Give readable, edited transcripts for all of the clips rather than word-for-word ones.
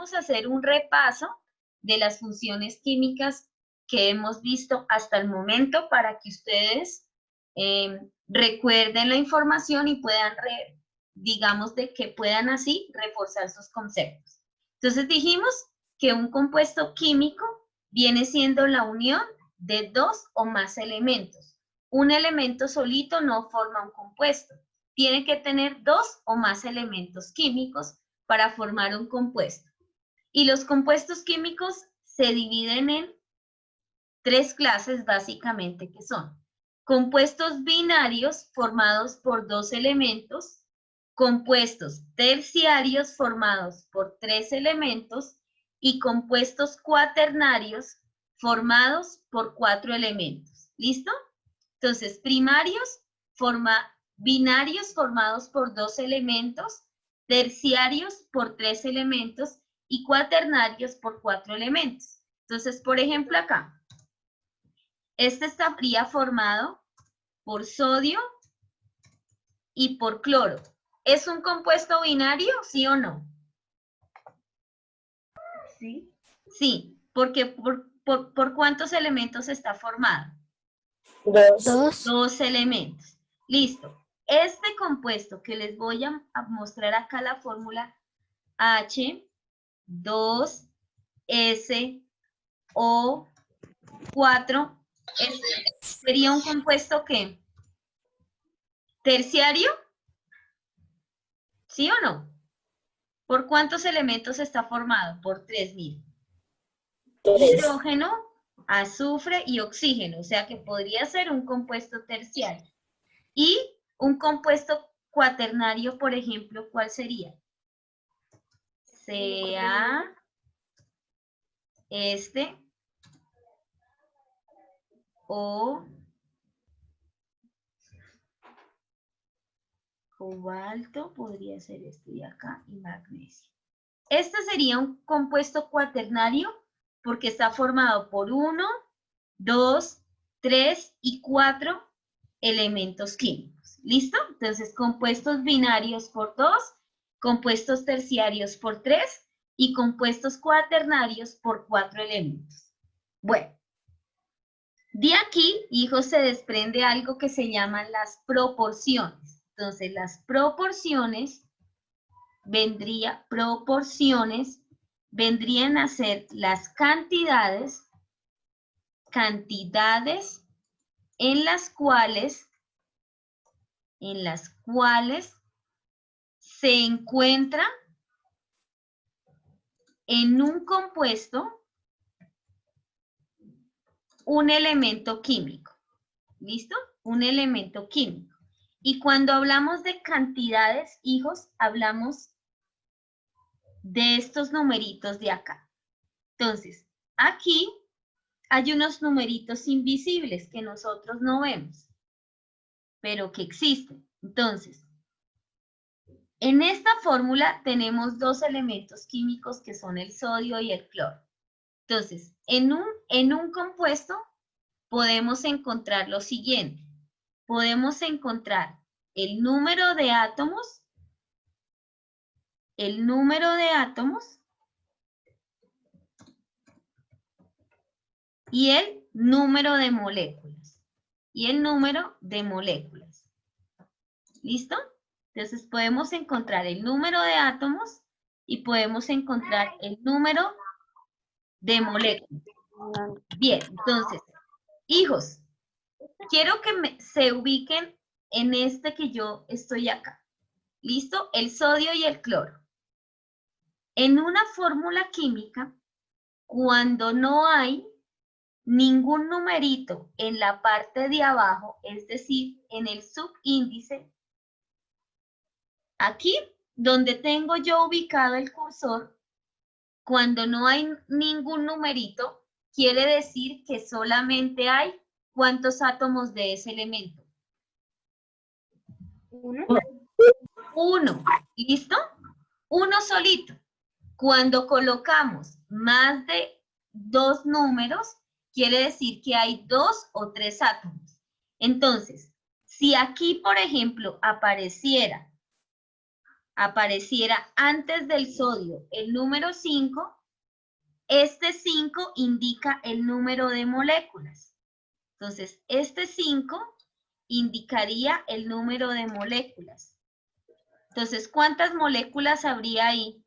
vamos a hacer un repaso de las funciones químicas que hemos visto hasta el momento para que ustedes recuerden la información y puedan, digamos, de que puedan así reforzar sus conceptos. Entonces dijimos que un compuesto químico viene siendo la unión de dos o más elementos. Un elemento solito no forma un compuesto. Tiene que tener dos o más elementos químicos para formar un compuesto. Y los compuestos químicos se dividen en tres clases básicamente, que son compuestos binarios formados por dos elementos, compuestos terciarios formados por tres elementos y compuestos cuaternarios formados por cuatro elementos. ¿Listo? Entonces, primarios, binarios formados por dos elementos, terciarios por tres elementos y cuaternarios por cuatro elementos. Entonces, por ejemplo, acá, este estaría formado por sodio y por cloro. ¿Es un compuesto binario, sí o no? Sí. Sí, porque ¿por cuántos elementos está formado? Dos elementos. Listo. Este compuesto que les voy a mostrar acá la fórmula H2SO4 sería un compuesto ¿qué? ¿Terciario? ¿Sí o no? ¿Por cuántos elementos está formado? Por 3.000. Hidrógeno, azufre y oxígeno, o sea que podría ser un compuesto terciario. Y un compuesto cuaternario, por ejemplo, ¿cuál sería? Sea este o cobalto, podría ser este de acá, y magnesio. Este sería un compuesto cuaternario porque está formado por 1, 2, 3 y 4 elementos químicos. ¿Listo? Entonces, compuestos binarios por 2, compuestos terciarios por 3 y compuestos cuaternarios por 4 elementos. Bueno, de aquí, hijos, se desprende algo que se llaman las proporciones. Entonces, las proporciones vendrían a ser las cantidades en las cuales se encuentra en un compuesto un elemento químico. ¿Listo? Un elemento químico. Y cuando hablamos de cantidades, hijos, hablamos de estos numeritos de acá. Entonces, aquí hay unos numeritos invisibles que nosotros no vemos, pero que existen. Entonces, en esta fórmula tenemos dos elementos químicos que son el sodio y el cloro. Entonces, en un compuesto podemos encontrar lo siguiente. Podemos encontrar el número de átomos y el número de moléculas. ¿Listo? Entonces podemos encontrar el número de átomos y podemos encontrar el número de moléculas. Bien, entonces, hijos, quiero que se ubiquen en este que yo estoy acá. ¿Listo? El sodio y el cloro. En una fórmula química, cuando no hay ningún numerito en la parte de abajo, es decir, en el subíndice, aquí donde tengo yo ubicado el cursor, cuando no hay ningún numerito, quiere decir que solamente hay ¿cuántos átomos de ese elemento? Uno. ¿Listo? Uno solito. Cuando colocamos más de dos números, quiere decir que hay 2 o 3 átomos. Entonces, si aquí, por ejemplo, apareciera apareciera antes del sodio el número 5, este 5 indica el número de moléculas. Entonces, este 5 indicaría el número de moléculas. Entonces, ¿cuántas moléculas habría ahí?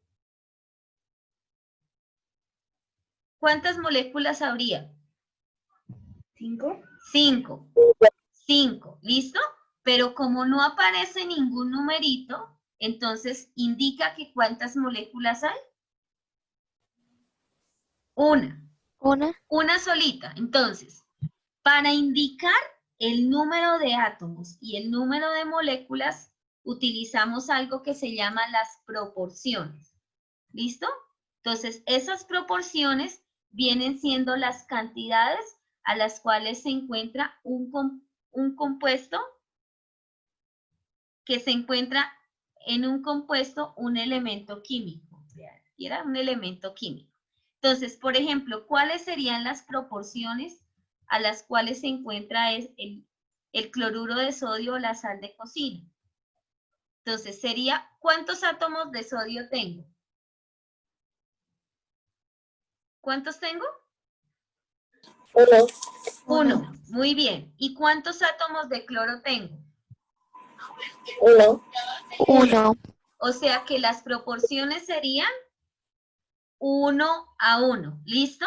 ¿Cuántas moléculas habría? 5. 5. 5, ¿listo? Pero como no aparece ningún numerito, entonces indica que ¿cuántas moléculas hay? Una. Una solita. Entonces, para indicar el número de átomos y el número de moléculas, utilizamos algo que se llama las proporciones. ¿Listo? Entonces, esas proporciones vienen siendo las cantidades a las cuales se encuentra un compuesto que se encuentra en un compuesto un elemento químico. Era un elemento químico. Entonces, por ejemplo, ¿cuáles serían las proporciones a las cuales se encuentra el cloruro de sodio o la sal de cocina? Entonces, sería, ¿cuántos átomos de sodio tengo? ¿Cuántos tengo? 1. 1. Muy bien. ¿Y cuántos átomos de cloro tengo? 1. 1. O sea que las proporciones serían 1 a 1. ¿Listo?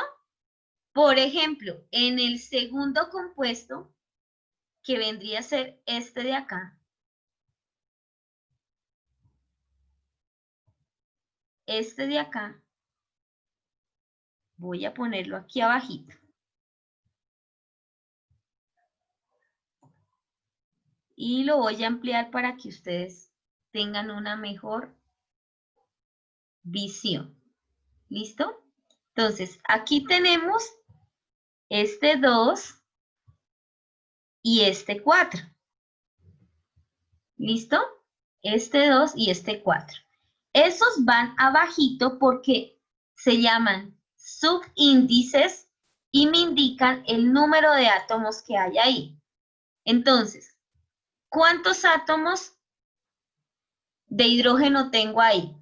Por ejemplo, en el segundo compuesto, que vendría a ser este de acá, este de acá, voy a ponerlo aquí abajito. Y lo voy a ampliar para que ustedes tengan una mejor visión. ¿Listo? Entonces, aquí tenemos este 2 y este 4. ¿Listo? Este 2 y este 4. Esos van abajito porque se llaman subíndices y me indican el número de átomos que hay ahí. Entonces, ¿cuántos átomos de hidrógeno tengo ahí?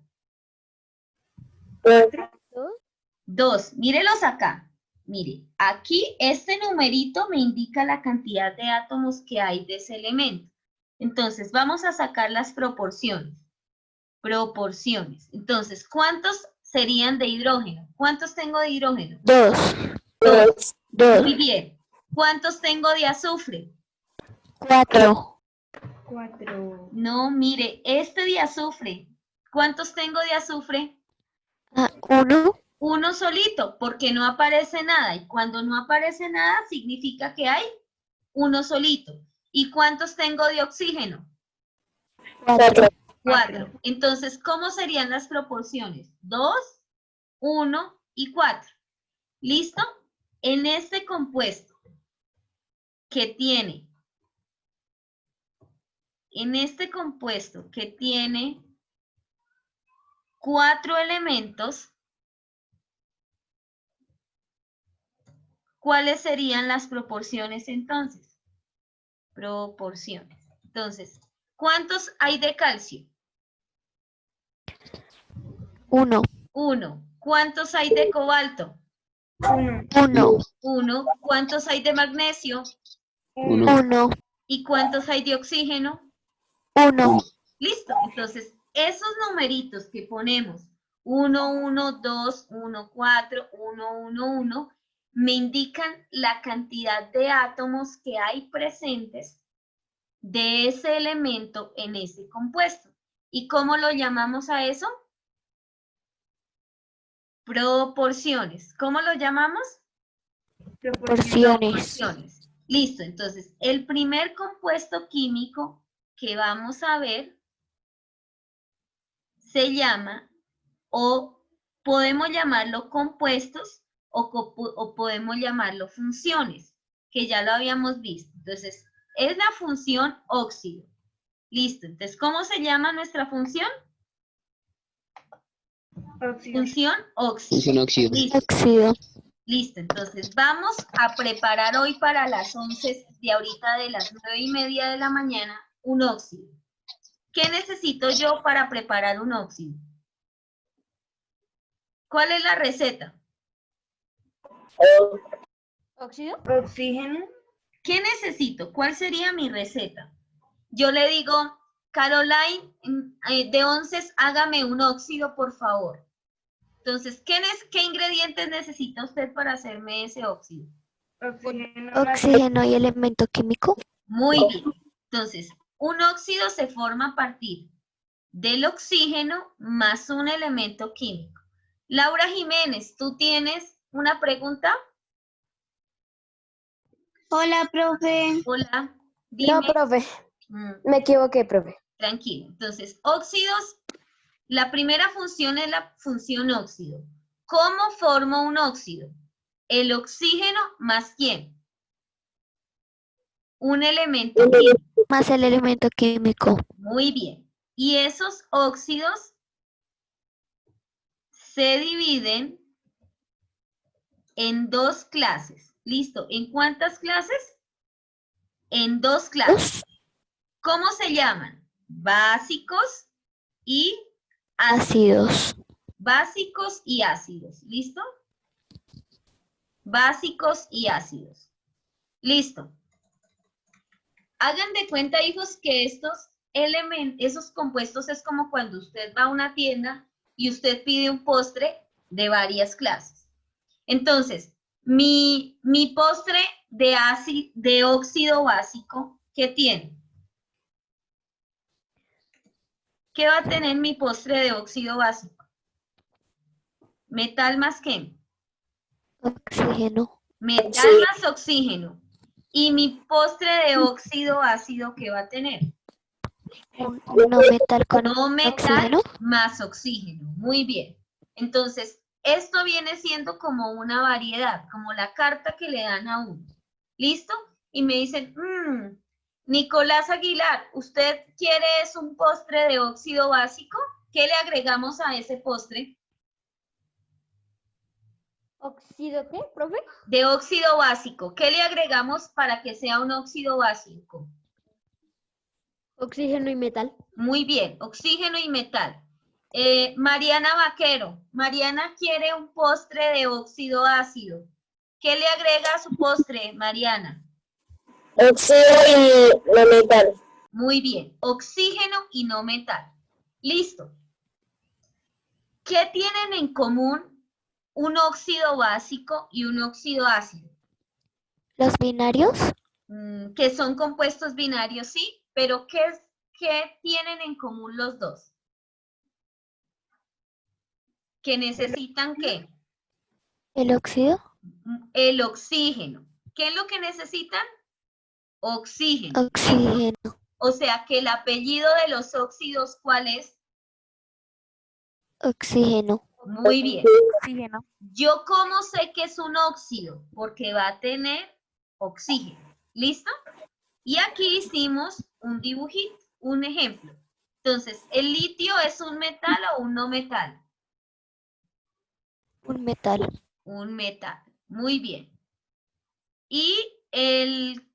2. Mírelos acá. Mire, aquí este numerito me indica la cantidad de átomos que hay de ese elemento. Entonces, vamos a sacar las proporciones. Proporciones. Entonces, ¿cuántos serían de hidrógeno? ¿Cuántos tengo de hidrógeno? 2. 2. Muy bien. ¿Cuántos tengo de azufre? 4. 4. No, mire, este de azufre. ¿Cuántos tengo de azufre? 1. Uno solito, porque no aparece nada. Y cuando no aparece nada, significa que hay uno solito. ¿Y cuántos tengo de oxígeno? 4. 4. Entonces, ¿cómo serían las proporciones? 2, 1 y 4. ¿Listo? En este compuesto que tiene, 4 elementos, ¿cuáles serían las proporciones entonces? Proporciones. Entonces, ¿cuántos hay de calcio? 1. 1. ¿Cuántos hay de cobalto? 1. 1. ¿Cuántos hay de magnesio? 1. ¿Y cuántos hay de oxígeno? 1. Listo. Entonces, esos numeritos que ponemos, 1, 1, 2, 1, 4, 1, 1, 1, me indican la cantidad de átomos que hay presentes de ese elemento en ese compuesto. ¿Y cómo lo llamamos a eso? Proporciones. ¿Cómo lo llamamos? Proporciones. Listo. Entonces, el primer compuesto químico que vamos a ver se llama, o podemos llamarlo compuestos, o podemos llamarlo funciones, que ya lo habíamos visto. Entonces, es la función óxido. Listo. Entonces, ¿cómo se llama nuestra función? Función óxido. Función óxido. Listo. Óxido. Listo. Entonces, vamos a preparar hoy para las 11 de ahorita de las 9:30 de la mañana un óxido. ¿Qué necesito yo para preparar un óxido? ¿Cuál es la receta? ¿Óxido? Oxígeno. ¿Qué necesito? ¿Cuál sería mi receta? Yo le digo, Caroline, de onces, hágame un óxido, por favor. Entonces, ¿qué ingredientes necesita usted para hacerme ese óxido? Oxígeno. Oxígeno y elemento químico. Muy bien. Entonces, un óxido se forma a partir del oxígeno más un elemento químico. Laura Jiménez, ¿tú tienes una pregunta? Hola, profe. Hola, dime. No, profe, me equivoqué, profe. Tranquilo. Entonces, óxidos, la primera función es la función óxido. ¿Cómo formo un óxido? El oxígeno más ¿quién? Un elemento químico. Más el elemento químico. Muy bien. Y esos óxidos se dividen en dos clases. ¿Listo? ¿En cuántas clases? En dos clases. ¿Cómo se llaman? Básicos y ácidos. Básicos y ácidos. ¿Listo? Básicos y ácidos. Listo. Hagan de cuenta, hijos, que esos compuestos es como cuando usted va a una tienda y usted pide un postre de varias clases. Entonces, mi postre de óxido básico, ¿qué tiene? ¿Qué va a tener mi postre de óxido básico? ¿Metal más qué? Oxígeno. Metal más oxígeno. ¿Y mi postre de óxido ácido qué va a tener? No metal con No metal oxígeno. más oxígeno. Muy bien. Entonces, esto viene siendo como una variedad, como la carta que le dan a uno. ¿Listo? Y me dicen, Nicolás Aguilar, ¿usted quiere un postre de óxido básico? ¿Qué le agregamos a ese postre? ¿Óxido qué, profe? De óxido básico. ¿Qué le agregamos para que sea un óxido básico? Oxígeno y metal. Muy bien, oxígeno y metal. Mariana Vaquero, Mariana quiere un postre de óxido ácido. ¿Qué le agrega a su postre, Mariana? Oxígeno y no metal. Muy bien, oxígeno y no metal. Listo. ¿Qué tienen en común un óxido básico y un óxido ácido? Los binarios. Que son compuestos binarios, sí, pero ¿qué tienen en común los dos? ¿Que necesitan qué? El óxido. El oxígeno. ¿Qué es lo que necesitan? Oxígeno. Oxígeno. O sea que el apellido de los óxidos, ¿cuál es? Oxígeno. Muy bien. Oxígeno. ¿Yo cómo sé que es un óxido? Porque va a tener oxígeno. ¿Listo? Y aquí hicimos un dibujito, un ejemplo. Entonces, ¿el litio es un metal o un no metal? Un metal. Un metal. Muy bien. ¿Y el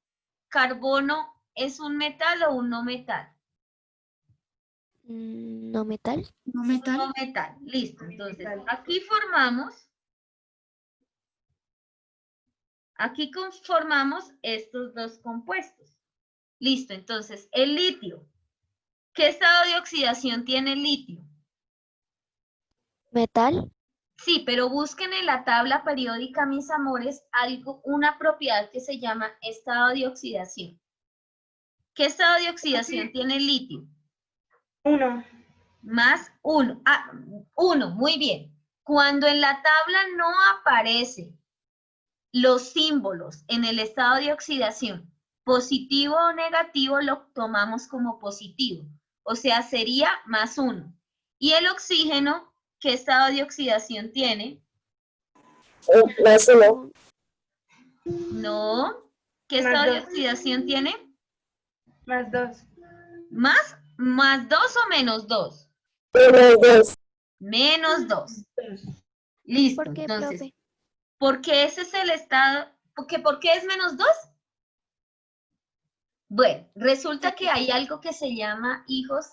carbono es un metal o un no metal? No metal. No metal. Listo. Entonces, aquí conformamos estos dos compuestos. Listo. Entonces, el litio. ¿Qué estado de oxidación tiene el litio? Metal. Sí, pero busquen en la tabla periódica, mis amores, una propiedad que se llama estado de oxidación. ¿Qué estado de oxidación tiene el litio? 1. Más 1. 1, muy bien. Cuando en la tabla no aparecen los símbolos en el estado de oxidación, positivo o negativo, lo tomamos como positivo. O sea, sería más 1. Y el oxígeno, ¿qué estado de oxidación tiene? Más uno. No. ¿Qué Más estado de 2. oxidación tiene? Más 2. ¿Más 2 o menos 2? Menos dos. Menos 2. Listo. ¿Por qué, Entonces, profe? porque ese es el estado, ¿por qué es menos 2? Bueno, resulta que hay algo que se llama, hijos,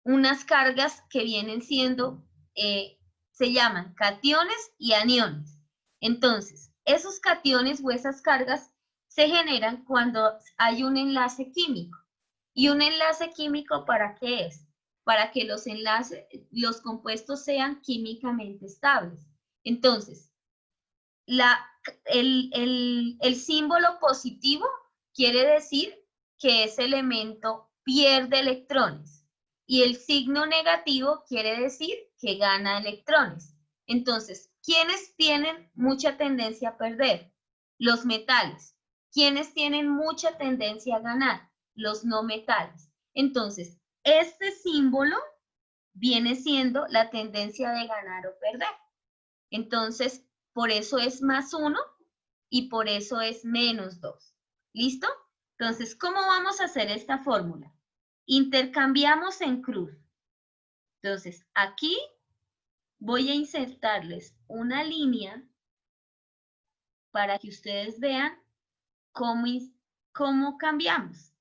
unas cargas que vienen siendo, se llaman cationes y aniones. Entonces, esos cationes o esas cargas se generan cuando hay un enlace químico. ¿Y un enlace químico para qué es? Para que los compuestos sean químicamente estables. Entonces, el símbolo positivo quiere decir que ese elemento pierde electrones y el signo negativo quiere decir que gana electrones. Entonces, ¿quiénes tienen mucha tendencia a perder? Los metales. ¿Quiénes tienen mucha tendencia a ganar? Los no metales. Entonces, este símbolo viene siendo la tendencia de ganar o perder. Entonces, por eso es +1 y por eso es -2. ¿Listo? Entonces, ¿cómo vamos a hacer esta fórmula? Intercambiamos en cruz. Entonces, aquí voy a insertarles una línea para que ustedes vean cómo cambiamos.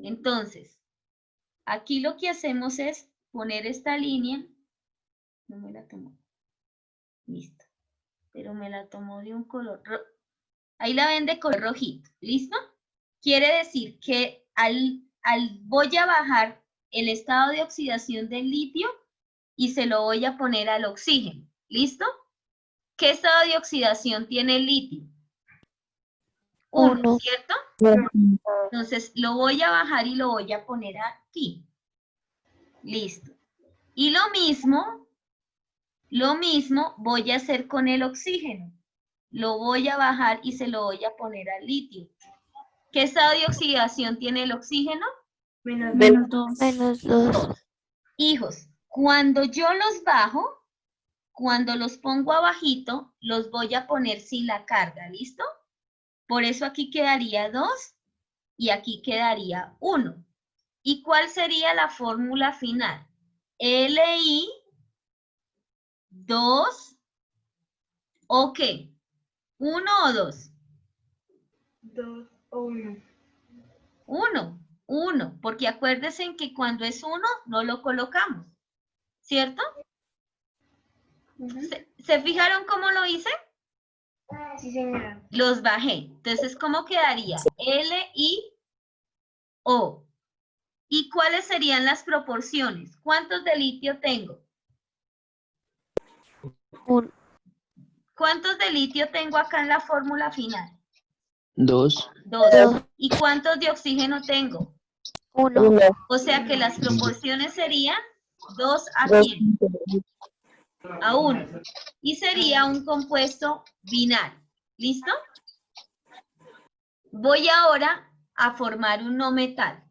Entonces, aquí lo que hacemos es poner esta línea. No me la tomó. Listo. Pero me la tomó de un color rojo. Ahí la ven de color rojito. ¿Listo? Quiere decir que voy a bajar el estado de oxidación del litio y se lo voy a poner al oxígeno. ¿Listo? ¿Qué estado de oxidación tiene el litio? 1, Uno. ¿cierto? Entonces lo voy a bajar y lo voy a poner aquí. Listo. Y lo mismo voy a hacer con el oxígeno. Lo voy a bajar y se lo voy a poner al litio. ¿Qué estado de oxidación tiene el oxígeno? -2. -2. Hijos, cuando yo los bajo, cuando los pongo abajito, los voy a poner sin la carga, ¿listo? Por eso aquí quedaría 2 y aquí quedaría 1. ¿Y cuál sería la fórmula final? Li 2, ¿o qué? ¿1 o 2? 2 o 1. 1, porque acuérdense en que cuando es 1 no lo colocamos, ¿cierto? ¿Se fijaron cómo lo hice? Sí, señora. Los bajé. Entonces, ¿cómo quedaría? LiO. ¿Y cuáles serían las proporciones? ¿Cuántos de litio tengo? ¿Cuántos de litio tengo acá en la fórmula final? 2. 2. Dos. ¿Y cuántos de oxígeno tengo? 1. O sea que las proporciones serían 2 a 2. 100. A 1. Y sería un compuesto binario. ¿Listo? Voy ahora a formar un no metal.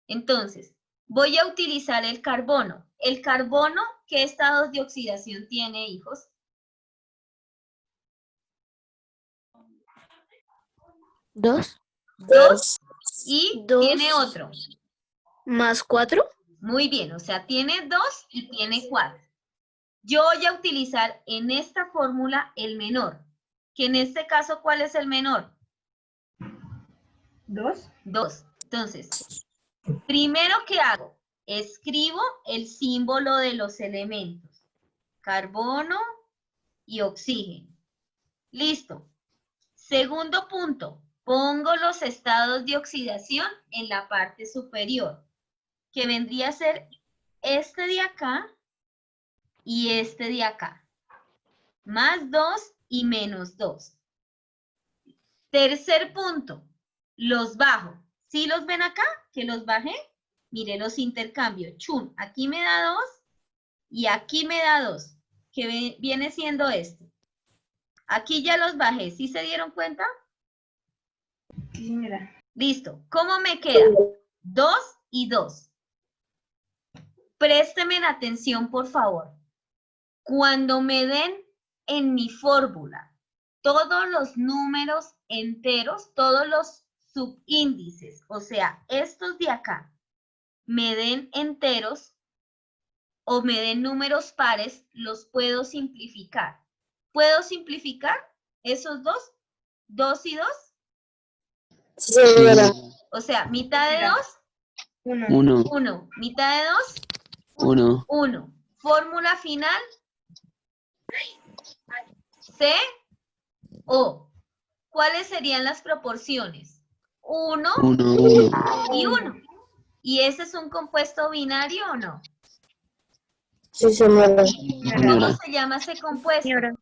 Entonces, voy a utilizar el carbono. ¿El carbono qué estados de oxidación tiene, hijos? 2. 2 y Dos. tiene otro. ¿+4? Muy bien, o sea, tiene 2 y tiene 4. Yo voy a utilizar en esta fórmula el menor, que en este caso, ¿cuál es el menor? 2. 2. Entonces, primero que hago, escribo el símbolo de los elementos. Carbono y oxígeno. Listo. Segundo punto, pongo los estados de oxidación en la parte superior, que vendría a ser este de acá y este de acá. +2 y -2. Tercer punto, los bajo. ¿Sí los ven acá? Que los bajé. Mire, los intercambio. Chun, aquí me da 2 y aquí me da 2, que viene siendo este. Aquí ya los bajé. ¿Sí se dieron cuenta? Sí, señora. Listo. ¿Cómo me queda? 2 y 2. Présteme atención, por favor. Cuando me den en mi fórmula todos los números enteros, todos los subíndices, o sea, estos de acá, me den enteros o me den números pares, los puedo simplificar. ¿Puedo simplificar esos dos? ¿2 y 2? Sí, señora. O sea, mitad de 2, 1. 1. Mitad de 2, 1. 1. Fórmula final. CO. ¿Cuáles serían las proporciones? 1 1. y 1. ¿Y ese es un compuesto binario o no? Sí, señora. ¿Cómo se llama ese compuesto? Señora.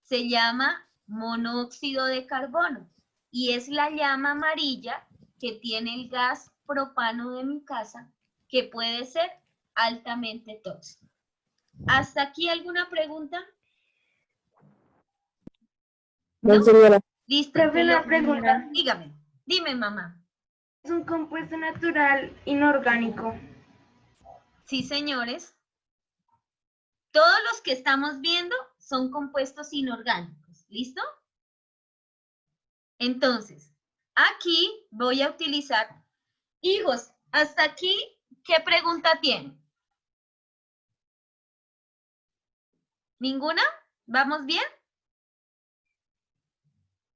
Se llama monóxido de carbono y es la llama amarilla que tiene el gas propano de mi casa, que puede ser altamente tóxico. ¿Hasta aquí alguna pregunta? No, señora. Listo. Profe, entonces una pregunta. Dígame, dime, mamá. Es un compuesto natural inorgánico. Sí, señores. Todos los que estamos viendo son compuestos inorgánicos. ¿Listo? Entonces, aquí voy a utilizar, hijos, hasta aquí, ¿qué pregunta tienen? ¿Ninguna? ¿Vamos bien?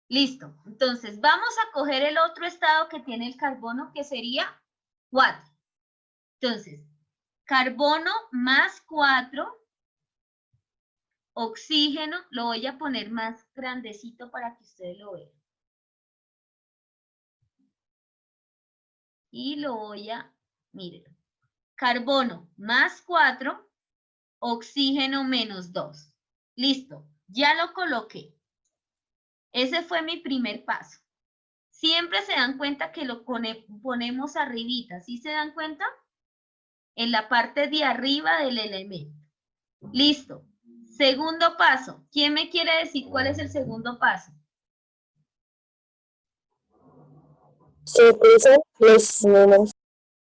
Listo. Entonces, vamos a coger el otro estado que tiene el carbono, que sería 4. Entonces, carbono más 4, oxígeno, lo voy a poner más grandecito para que ustedes lo vean. Y lo voy a, miren, carbono más 4, oxígeno menos 2. Listo, ya lo coloqué. Ese fue mi primer paso. Siempre se dan cuenta que lo ponemos arribita, ¿sí se dan cuenta? En la parte de arriba del elemento. Listo. Segundo paso. ¿Quién me quiere decir cuál es el segundo paso? Se utilizan los números.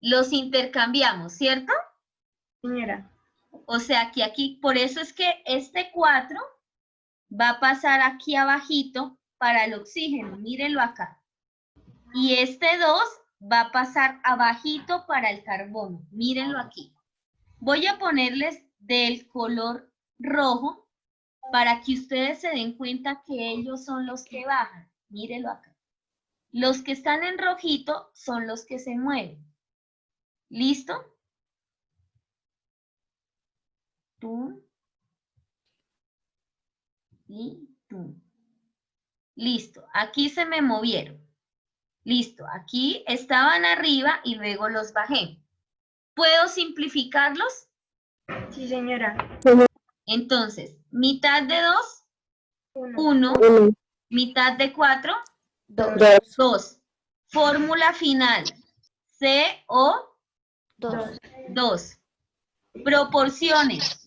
Los intercambiamos, ¿cierto? Señora. O sea que aquí, por eso es que este 4 va a pasar aquí abajito para el oxígeno, mírenlo acá. Y este 2 va a pasar abajito para el carbono, mírenlo aquí. Voy a ponerles del color rojo para que ustedes se den cuenta que ellos son los que bajan, mírenlo acá. Los que están en rojito son los que se mueven. ¿Listo? Tú. Y tú. Listo. Aquí se me movieron. Listo. Aquí estaban arriba y luego los bajé. ¿Puedo simplificarlos? Sí, señora. Entonces, mitad de 2, 1. 1, Mitad de 4, 2. 2. Fórmula final. CO 2. 2. Proporciones.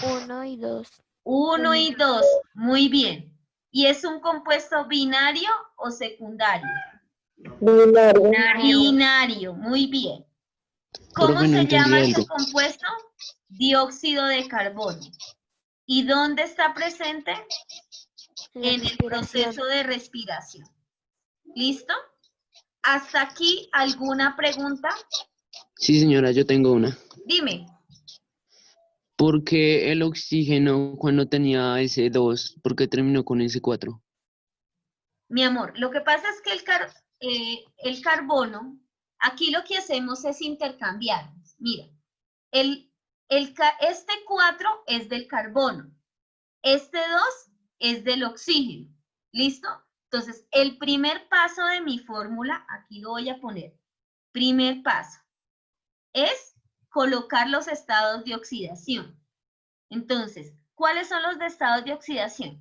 1 y 2. 1 y 2. Muy bien. ¿Y es un compuesto binario o secundario? binario. Binario. Muy bien. ¿Cómo Profe, no se entendí llama ese algo. compuesto? Dióxido de carbono. ¿Y dónde está presente? En el proceso de respiración. ¿Listo? ¿Hasta aquí alguna pregunta? Sí, señora, yo tengo una. Dime. ¿Por qué el oxígeno cuando tenía ese 2, por qué terminó con ese 4? Mi amor, lo que pasa es que el carbono, aquí lo que hacemos es intercambiar. Mira, este 4 es del carbono, este 2 es del oxígeno. ¿Listo? Entonces, el primer paso de mi fórmula, aquí lo voy a poner, primer paso, es colocar los estados de oxidación. Entonces, ¿cuáles son los de estados de oxidación?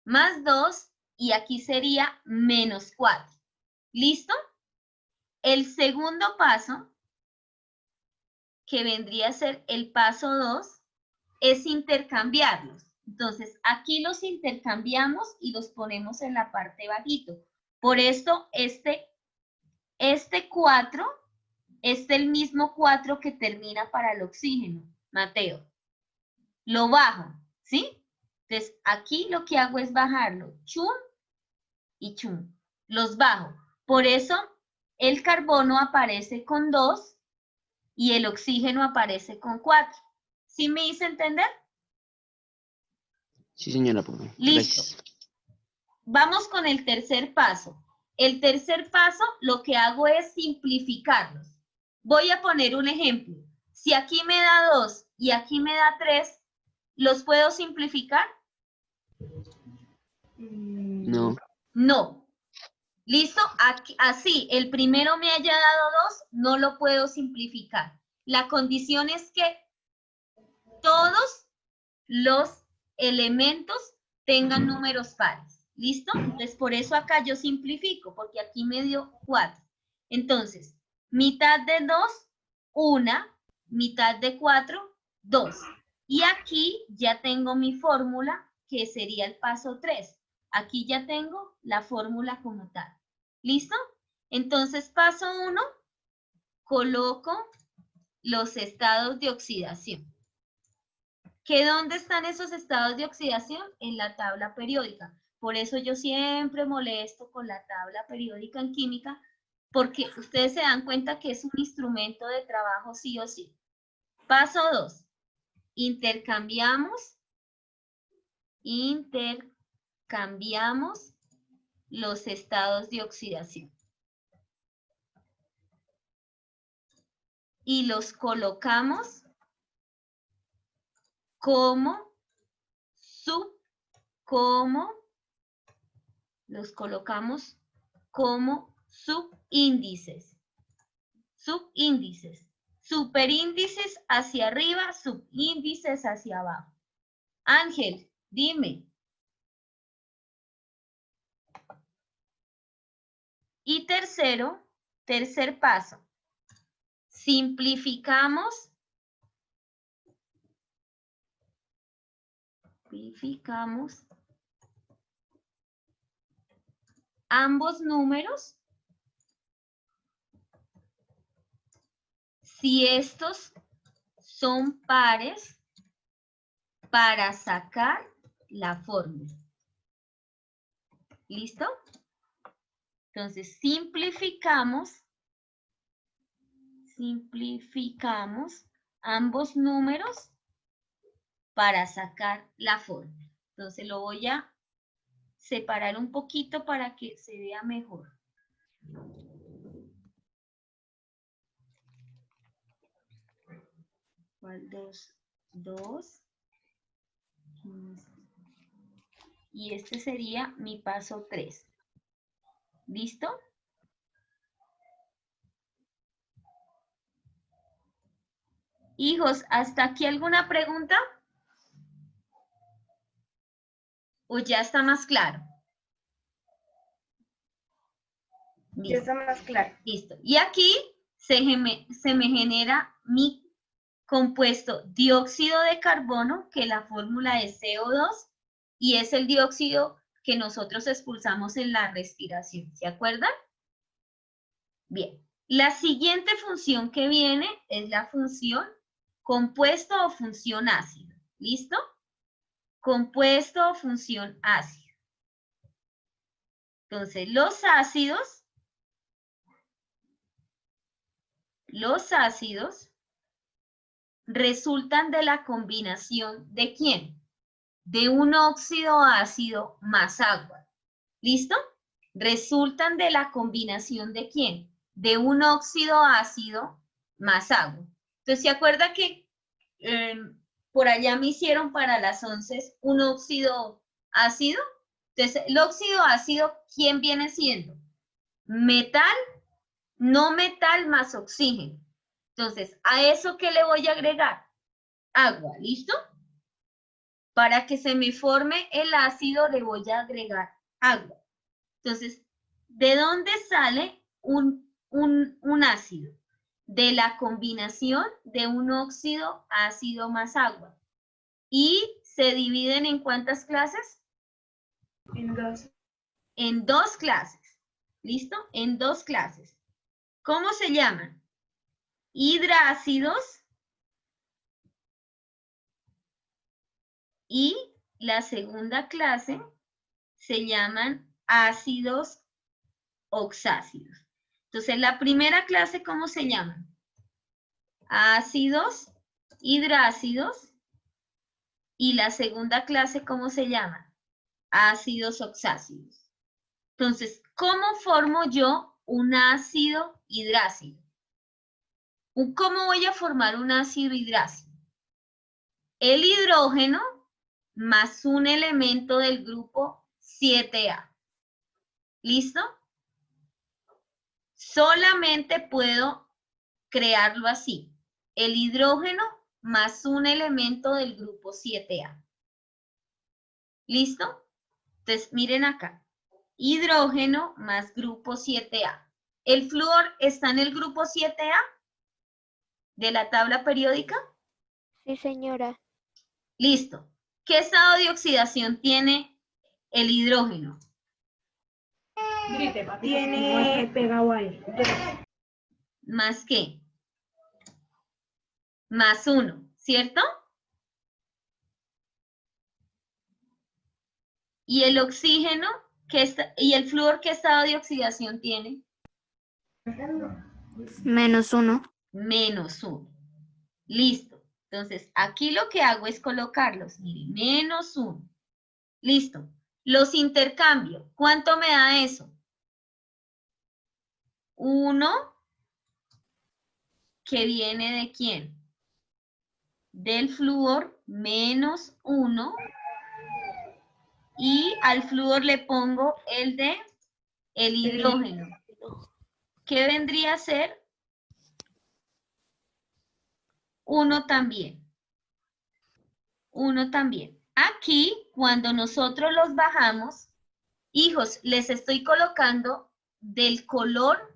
Más 2 y aquí sería menos 4. ¿Listo? El segundo paso, que vendría a ser el paso 2, es intercambiarlos. Entonces, aquí los intercambiamos y los ponemos en la parte bajito. Por esto, este 4 es el mismo 4 que termina para el oxígeno, Mateo. Lo bajo, ¿sí? Entonces, aquí lo que hago es bajarlo. Chun y chun. Los bajo. Por eso, el carbono aparece con 2 y el oxígeno aparece con 4. ¿Sí me hice entender? Sí, señora, profe. Listo. Gracias. Vamos con el tercer paso. El tercer paso, lo que hago es simplificarlos. Voy a poner un ejemplo. Si aquí me da 2 y aquí me da 3, ¿los puedo simplificar? No. No. ¿Listo? Aquí, así, el primero me haya dado 2, no lo puedo simplificar. La condición es que todos los elementos tengan números pares. ¿Listo? Entonces, por eso acá yo simplifico, porque aquí me dio 4. Entonces, mitad de 2, 1, mitad de 4, 2. Y aquí ya tengo mi fórmula, que sería el paso 3. Aquí ya tengo la fórmula como tal. ¿Listo? Entonces, paso 1, coloco los estados de oxidación. ¿Que dónde están esos estados de oxidación? En la tabla periódica. Por eso yo siempre molesto con la tabla periódica en química, porque ustedes se dan cuenta que es un instrumento de trabajo sí o sí. Paso 2. Intercambiamos los estados de oxidación. Y los colocamos como subíndices. Subíndices. Superíndices hacia arriba, subíndices hacia abajo. Ángel, dime. Y tercer paso. Simplificamos ambos números si estos son pares para sacar la fórmula. ¿Listo? Entonces, simplificamos ambos números para sacar la fórmula. Entonces, lo voy a separar un poquito para que se vea mejor. ¿Cuál? 2. Y este sería mi paso 3. ¿Listo? Hijos, ¿hasta aquí alguna pregunta? ¿O ya está más claro? Ya está más claro. Listo. Y aquí se me genera mi compuesto dióxido de carbono, que la fórmula es CO2, y es el dióxido que nosotros expulsamos en la respiración. ¿Se acuerdan? Bien. La siguiente función que viene es la función compuesto o función ácido. ¿Listo? Compuesto o función ácido. Entonces, los ácidos resultan de la combinación ¿de quién? De un óxido ácido más agua. ¿Listo? Resultan de la combinación ¿de quién? De un óxido ácido más agua. Entonces, ¿se acuerda que por allá me hicieron para las 11 un óxido ácido? Entonces, el óxido ácido, ¿quién viene siendo? Metal, no metal más oxígeno. Entonces, ¿a eso qué le voy a agregar? Agua, ¿listo? Para que se me forme el ácido le voy a agregar agua. Entonces, ¿de dónde sale un ácido? De la combinación de un óxido ácido más agua. ¿Y se dividen en cuántas clases? En 2. En 2 clases. ¿Listo? En 2 clases. ¿Cómo se llaman? Hidrácidos y la segunda clase se llaman ácidos oxácidos. Entonces, la primera clase, ¿cómo se llaman? Ácidos hidrácidos. Y la segunda clase, ¿cómo se llama? Ácidos oxácidos. Entonces, ¿cómo formo yo un ácido hidrácido? ¿Cómo voy a formar un ácido hidrácido? El hidrógeno más un elemento del grupo 7A. ¿Listo? Solamente puedo crearlo así. El hidrógeno más un elemento del grupo 7A. ¿Listo? Entonces, miren acá. Hidrógeno más grupo 7A. ¿El flúor está en el grupo 7A de la tabla periódica? Sí, señora. Listo. ¿Qué estado de oxidación tiene el hidrógeno? Tiene ¿Más qué? Más 1, ¿cierto? ¿Y el oxígeno y el flúor qué estado de oxidación tiene? -1. Menos 1. Listo. Entonces, aquí lo que hago es colocarlos. Miren, menos 1. Listo. Los intercambio. ¿Cuánto me da eso? 1, que viene ¿de quién? Del flúor, menos 1. Y al flúor le pongo el de el hidrógeno. ¿Qué vendría a ser? 1 también. 1 también. Aquí, cuando nosotros los bajamos, hijos, les estoy colocando del color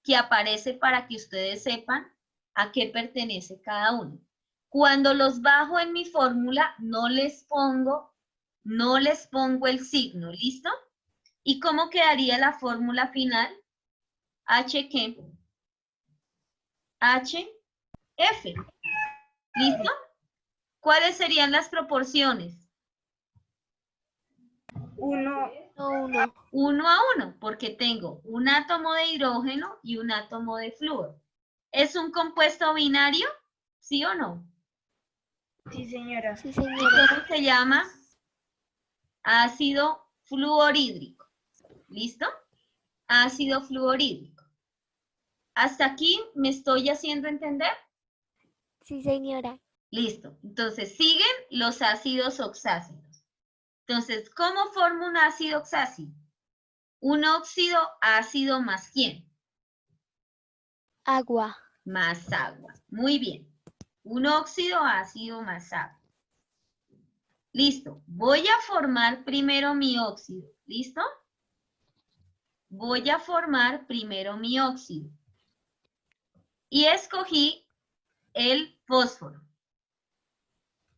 que aparece para que ustedes sepan a qué pertenece cada uno. Cuando los bajo en mi fórmula, no les pongo el signo, ¿listo? ¿Y cómo quedaría la fórmula final? H, ¿qué? H, F. ¿Listo? ¿Cuáles serían las proporciones? 1. 1 a 1, porque tengo un átomo de hidrógeno y un átomo de flúor. ¿Es un compuesto binario? ¿Sí o no? Sí, señora. Sí, ¿Y señora. cómo se llama? Ácido fluorhídrico. ¿Listo? Ácido fluorhídrico. ¿Hasta aquí me estoy haciendo entender? Sí, señora. Listo. Entonces, siguen los ácidos oxácidos. Entonces, ¿cómo formo un ácido oxácido? Un óxido ácido más ¿quién? Agua. Más agua. Muy bien. Un óxido ácido más agua. Listo. Voy a formar primero mi óxido. ¿Listo? Voy a formar primero mi óxido. Y escogí el fósforo.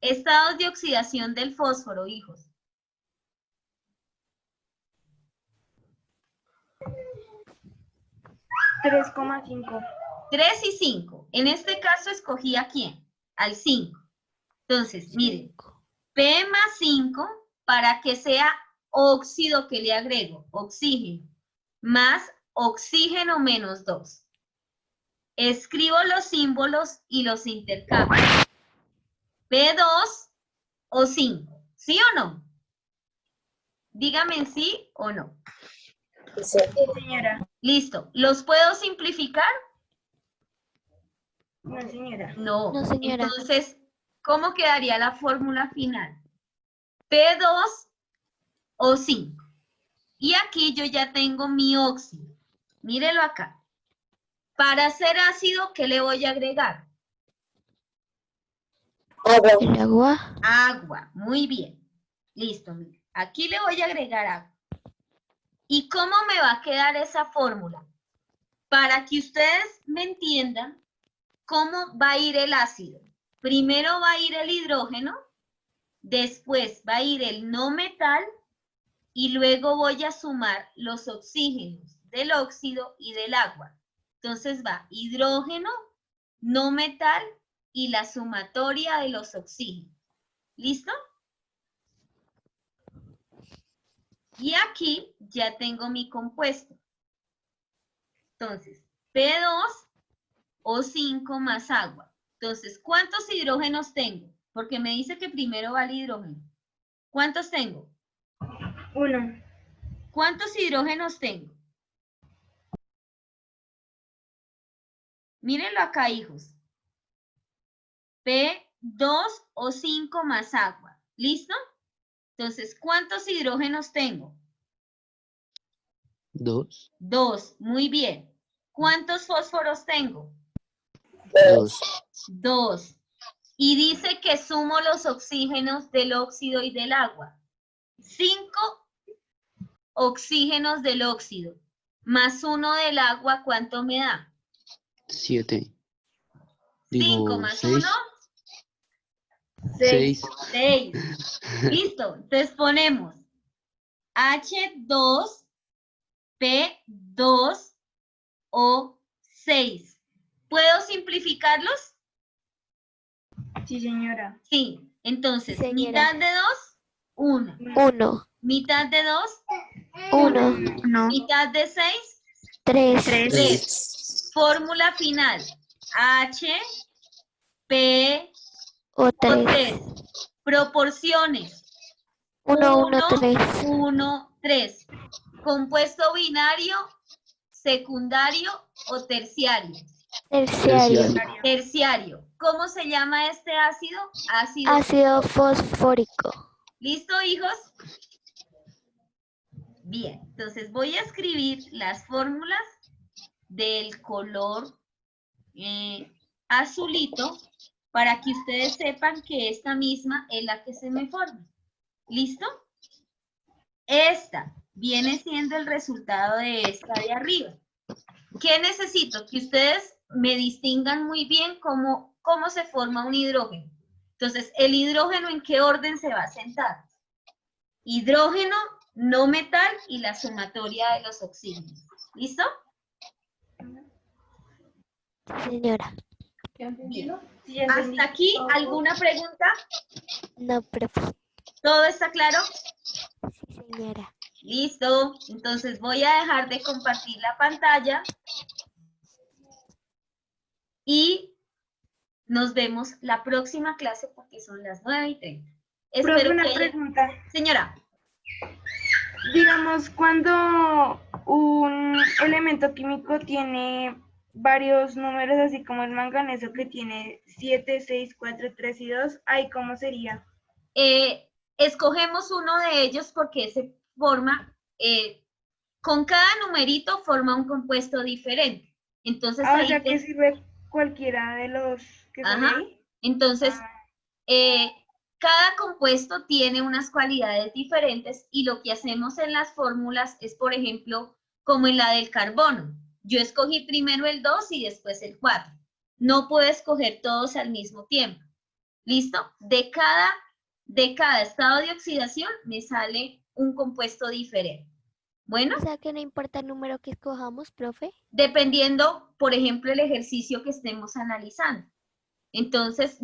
Estados de oxidación del fósforo, hijos. 3,5. 3 y 5. En este caso escogí ¿a quién? Al 5. Entonces, miren, P más 5 para que sea óxido que le agrego, oxígeno, más oxígeno menos 2. Escribo los símbolos y los intercambio. P2 o 5, ¿sí o no? Díganme sí o no. Sí. Sí, señora. Listo. ¿Los puedo simplificar? No, señora. No. No, señora. Entonces, ¿cómo quedaría la fórmula final? P2 o 5. Y aquí yo ya tengo mi óxido. Mírelo acá. Para hacer ácido, ¿qué le voy a agregar? Agua. El agua. Agua. Muy bien. Listo. Mire. Aquí le voy a agregar agua. ¿Y cómo me va a quedar esa fórmula? Para que ustedes me entiendan cómo va a ir el ácido. Primero va a ir el hidrógeno, después va a ir el no metal y luego voy a sumar los oxígenos del óxido y del agua. Entonces va hidrógeno, no metal y la sumatoria de los oxígenos. ¿Listo? Y aquí ya tengo mi compuesto. Entonces, P2 o 5 más agua. Entonces, ¿cuántos hidrógenos tengo? Porque me dice que primero va el hidrógeno. ¿Cuántos tengo? 1. ¿Cuántos hidrógenos tengo? Mírenlo acá, hijos. P2 o 5 más agua. ¿Listo? Entonces, ¿cuántos hidrógenos tengo? 2. 2. Muy bien. ¿Cuántos fósforos tengo? 2. 2. Y dice que sumo los oxígenos del óxido y del agua. 5 oxígenos del óxido más 1 del agua, ¿cuánto me da? 7. 5 más 6. 1. 6. 6. Listo. Entonces ponemos H2P2O6. ¿Puedo simplificarlos? Sí, señora. Sí. Entonces, Sí, señora. mitad de 2, 1. 1, Mitad de 2, 1, mitad de 6, 3, 3. Fórmula final. H, P, o O 3. 3. Proporciones. 1, 1, 3. 1, 3. Compuesto binario, secundario o terciario. Terciario. Terciario. ¿Cómo se llama este ácido? Ácido fosfórico. ¿Listo, hijos? Bien, entonces voy a escribir las fórmulas del color azulito para que ustedes sepan que esta misma es la que se me forma. ¿Listo? Esta viene siendo el resultado de esta de arriba. ¿Qué necesito? Que ustedes me distingan muy bien cómo se forma un hidrógeno. Entonces, ¿el hidrógeno en qué orden se va a sentar? Hidrógeno, no metal y la sumatoria de los oxígenos. ¿Listo? Sí, señora. Bien. Sí, ya entendí. ¿Hasta aquí alguna pregunta? No, profe. ¿Todo está claro? Sí, señora. Listo. Entonces voy a dejar de compartir la pantalla y nos vemos la próxima clase porque son las 9:30. Profe, Espero una que haya... pregunta. Señora, Digamos, cuando un elemento químico tiene varios números, así como el manganeso que tiene 7, 6, 4, 3 y 2, ¿ahí cómo sería? escogemos uno de ellos porque se forma, con cada numerito forma un compuesto diferente. Entonces O ahí sea, que sirve cualquiera de los que sale Ajá. ahí. Entonces, cada compuesto tiene unas cualidades diferentes y lo que hacemos en las fórmulas es, por ejemplo, como en la del carbono. Yo escogí primero el 2 y después el 4. No puedo escoger todos al mismo tiempo. ¿Listo? De cada estado de oxidación me sale un compuesto diferente. Bueno, O sea que no importa el número que escojamos, profe. dependiendo, por ejemplo, el ejercicio que estemos analizando. Entonces,